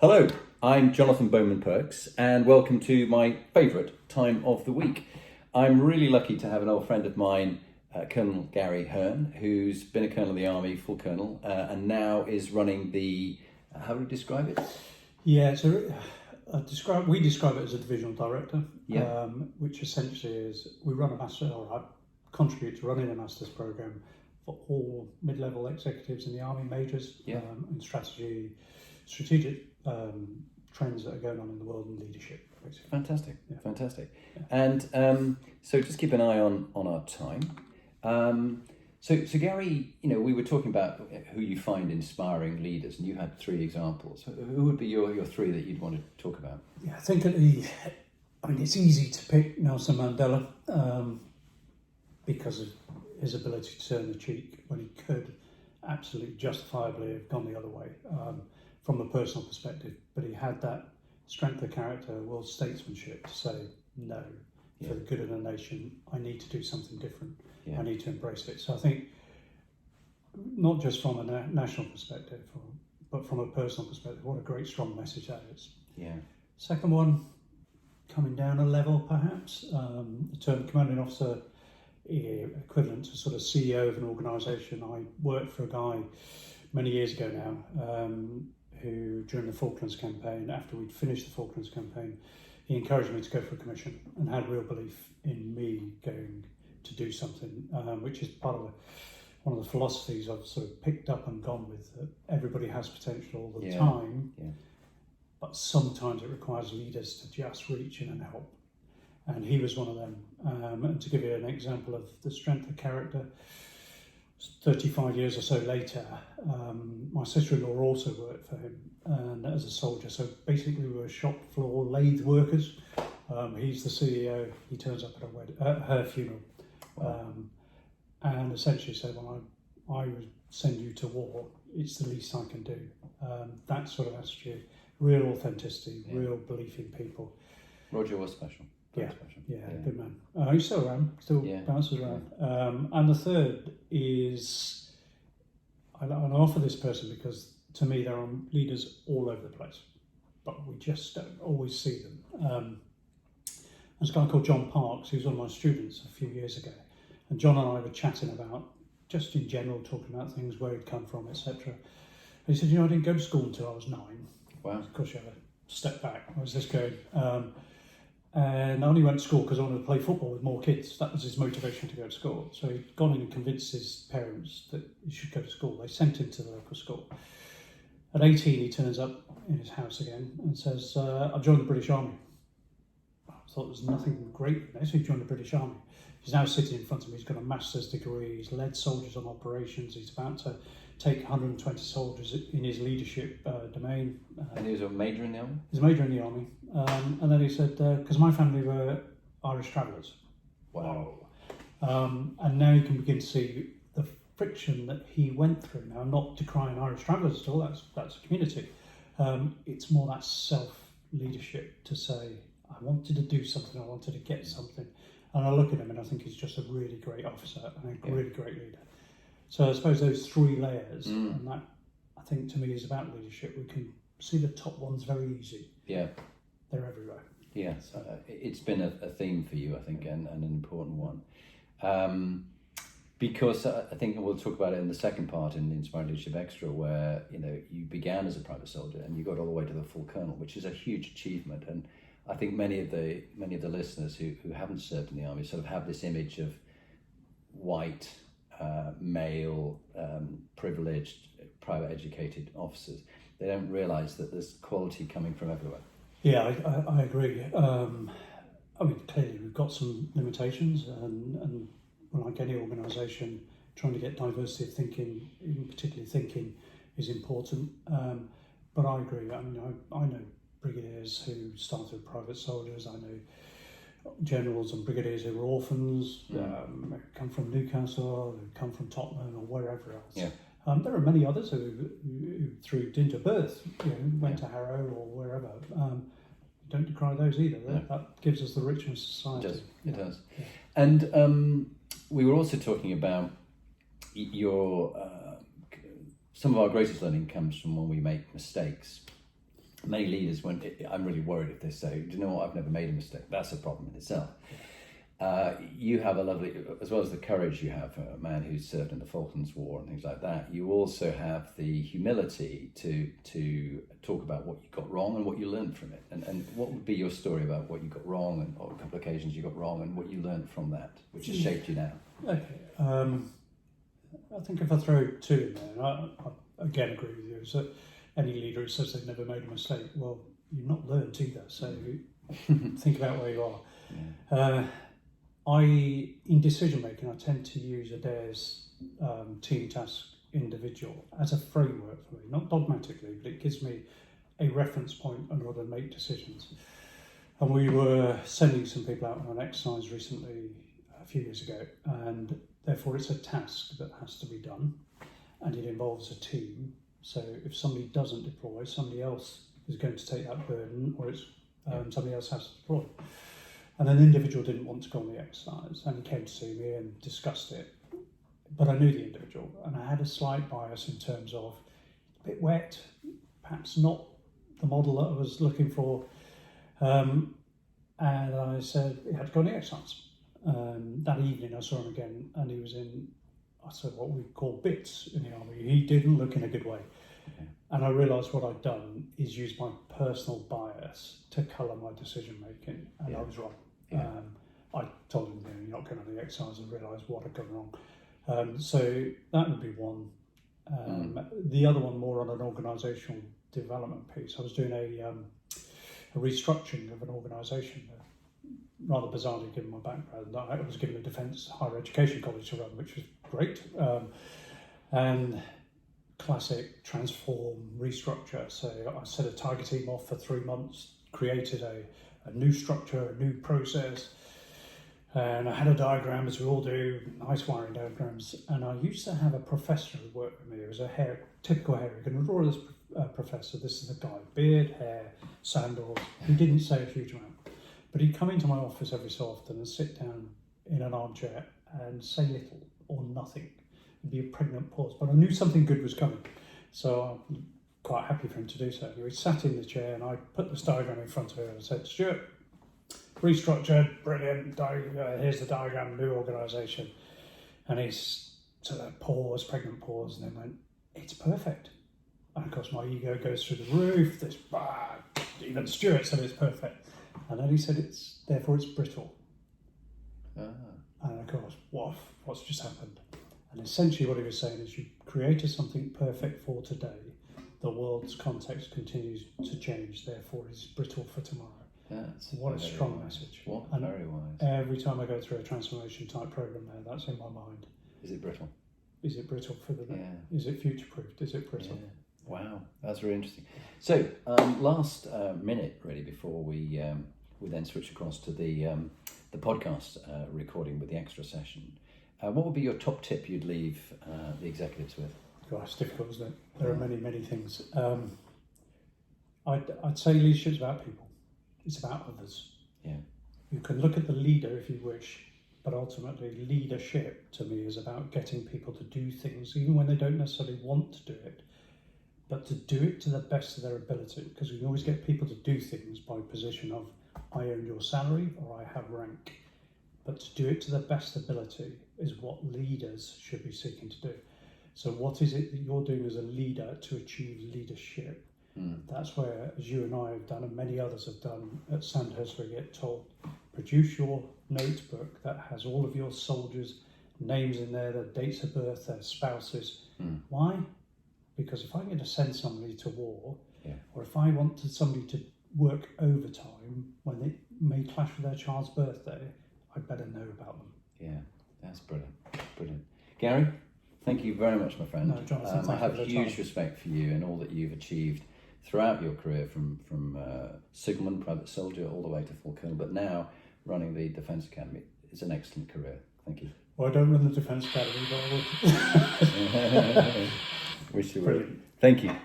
Hello, I'm Jonathan Bowman-Perks and welcome to my favourite time of the week. I'm really lucky to have an old friend of mine, Colonel Garry Hearn, who's been a colonel in the army, full colonel, and now is running the, how would you describe it? Yeah, we describe it as a divisional director, Yeah. which essentially is we run a master, or I contribute to running a master's program for all mid-level executives in the army, majors, and strategic trends that are going on in the world and leadership. Basically. Fantastic, Yeah. fantastic. Yeah. And so just keep an eye on our time. So Garry, we were talking about who you find inspiring leaders, and you had 3 examples. Who would be your 3 that you'd want to talk about? Yeah, I think it's easy to pick Nelson Mandela because of his ability to turn the cheek when he could absolutely justifiably have gone the other way from a personal perspective, but he had that strength of character, world statesmanship to say, no, for the good of the nation, I need to do something different. I need to embrace it. So I think not just from a national perspective, but from a personal perspective, what a great strong message that is. Yeah. Second one, coming down a level perhaps, the term commanding officer, equivalent to sort of CEO of an organisation. I worked for a guy many years ago now who, during the Falklands campaign, after we'd finished the Falklands campaign, he encouraged me to go for a commission and had real belief in me going to do something, which is part of one of the philosophies I've sort of picked up and gone with, that everybody has potential all the time, but sometimes it requires leaders to just reach in and help. And he was one of them. And to give you an example of the strength of character, 35 years or so later, my sister-in-law also worked for him and as a soldier. So basically we were shop floor lathe workers. He's the CEO. He turns up at her funeral. Wow. And essentially said, well, I would send you to war. It's the least I can do. That sort of attitude, real authenticity, real belief in people. Roger was special. Yeah, special. Good man. He's still around, bounces around. And the third is, I offer this person because to me there are leaders all over the place, but we just don't always see them. There's a guy called John Parks, who was one of my students a few years ago, and John and I were chatting about, just in general, talking about things, where he'd come from, etc. And he said, I didn't go to school until I was 9. Wow. Of course, you have a step back. Where's this going? And I only went to school because I wanted to play football with more kids. That was his motivation to go to school. So he'd gone in and convinced his parents that he should go to school. They sent him to the local school. At 18, he turns up in his house again and says, I've joined the British Army. I thought there was nothing great in this. He joined the British Army. He's now sitting in front of me. He's got a master's degree. He's led soldiers on operations. He's about to take 120 soldiers in his leadership domain. And he was a major in the army? He's a major in the army. And then he said, because my family were Irish travellers. Wow. And now you can begin to see the friction that he went through. Now, I'm not decrying Irish travellers at all, that's a community. It's more that self-leadership to say, I wanted to do something, I wanted to get something. And I look at him and I think he's just a really great officer and a really great leader. So I suppose those 3 layers, and that, I think, to me, is about leadership. We can see the top ones very easy. Yeah. They're everywhere. Yeah, it's been a theme for you, I think, and an important one. Because I think we'll talk about it in the second part in Inspiring Leadership Extra, where you began as a private soldier and you got all the way to the full colonel, which is a huge achievement. And I think many of the listeners who haven't served in the army sort of have this image of white, male, privileged, private educated officers. They don't realise that there's quality coming from everywhere. Yeah, I agree. Clearly we've got some limitations, and like any organisation, trying to get diversity of thinking, in particular thinking, is important. But I agree. I know brigadiers who started private soldiers. I know generals and brigadiers who were orphans, who come from Newcastle, who come from Tottenham or wherever else. Yeah. There are many others who through dint of birth, went to Harrow or wherever. Don't decry those either. That gives us the richness of society. It does. Yeah. And we were also talking about your. Some of our greatest learning comes from when we make mistakes. many leaders, when I'm really worried if they say, do you know what, I've never made a mistake. That's a problem in itself. You have a lovely, as well as the courage you have, a man who's served in the Falklands War and things like that, you also have the humility to talk about what you got wrong and what you learned from it. And what would be your story about what you got wrong, and or a couple of occasions you got wrong, and what you learned from that, which has shaped you now? Okay. I think if I throw two in there, and I again agree with you, so any leader who says they've never made a mistake, well, you've not learned either, so think about where you are. Yeah. In decision making, I tend to use Adair's team, task, individual as a framework for me, not dogmatically, but it gives me a reference point in order to make decisions. And we were sending some people out on an exercise recently, a few years ago, and therefore it's a task that has to be done, and it involves a team. So if somebody doesn't deploy, somebody else is going to take that burden, or somebody else has to deploy. And an individual didn't want to go on the exercise, and he came to see me and discussed it. But I knew the individual, and I had a slight bias in terms of a bit wet, perhaps not the model that I was looking for. And I said he had to go on the exercise. That evening I saw him again, and he was in, I said, what we call bits in the army. He didn't look in a good way. Okay. And I realised what I'd done is use my personal bias to colour my decision making, and I was wrong. Yeah. I told him, you're not going on the exercise, and realised what had gone wrong. So that would be one. The other one, more on an organisational development piece. I was doing a restructuring of an organisation. Rather bizarrely, given my background, I was given a defence higher education college to run, which was great. And classic transform, restructure. So I set a tiger team off for 3 months, created a new structure, a new process, and I had a diagram, as we all do, nice wiring diagrams. And I used to have a professor who worked with me. It was a typical hair. You can draw this professor. This is the guy, beard, hair, sandals. He didn't say a huge amount, but he'd come into my office every so often and sit down in an armchair and say little or nothing. It'd be a pregnant pause, but I knew something good was coming, so I'm quite happy for him to do so. He sat in the chair, and I put this diagram in front of him and said, Stuart, restructured, brilliant, here's the diagram, new organisation. And he's sort of pregnant pause, and then went, it's perfect. And of course my ego goes through the roof, even Stuart said it's perfect. And then he said, therefore it's brittle. And of course, what's just happened? And essentially what he was saying is, you created something perfect for today, the world's context continues to change, therefore it's brittle for tomorrow. What a strong message. Very wise. Every time I go through a transformation type program there, that's in my mind. Is it brittle? Is it brittle for the Is it future proofed? Is it brittle? Yeah. Wow, that's really interesting. So last minute really before we then switch across to the podcast recording with the extra session, what would be your top tip you'd leave the executives with? Gosh, it's difficult, isn't it? There are many things. I'd say leadership's about people. It's about others. Yeah. You can look at the leader if you wish, but ultimately leadership to me is about getting people to do things, even when they don't necessarily want to do it, but to do it to the best of their ability, because we can always get people to do things by position of, I earn your salary or I have rank. But to do it to the best ability is what leaders should be seeking to do. So what is it that you're doing as a leader to achieve leadership? That's where, as you and I have done, and many others have done at Sandhurst, we get told, produce your notebook that has all of your soldiers' names in there, their dates of birth, their spouses. Why? Because if I'm going to send somebody to war, or if I want somebody to work overtime when it may clash with their child's birthday, I'd better know about them. Yeah, that's brilliant. Brilliant. Gary, thank you very much, my friend. No, Jonathan, I have huge respect for you and all that you've achieved throughout your career, from Signalman, private soldier, all the way to full colonel, but now running the Defence Academy. It's an excellent career. Thank you. Well, I don't run the Defence Academy, but I would. Wish you would. Thank you.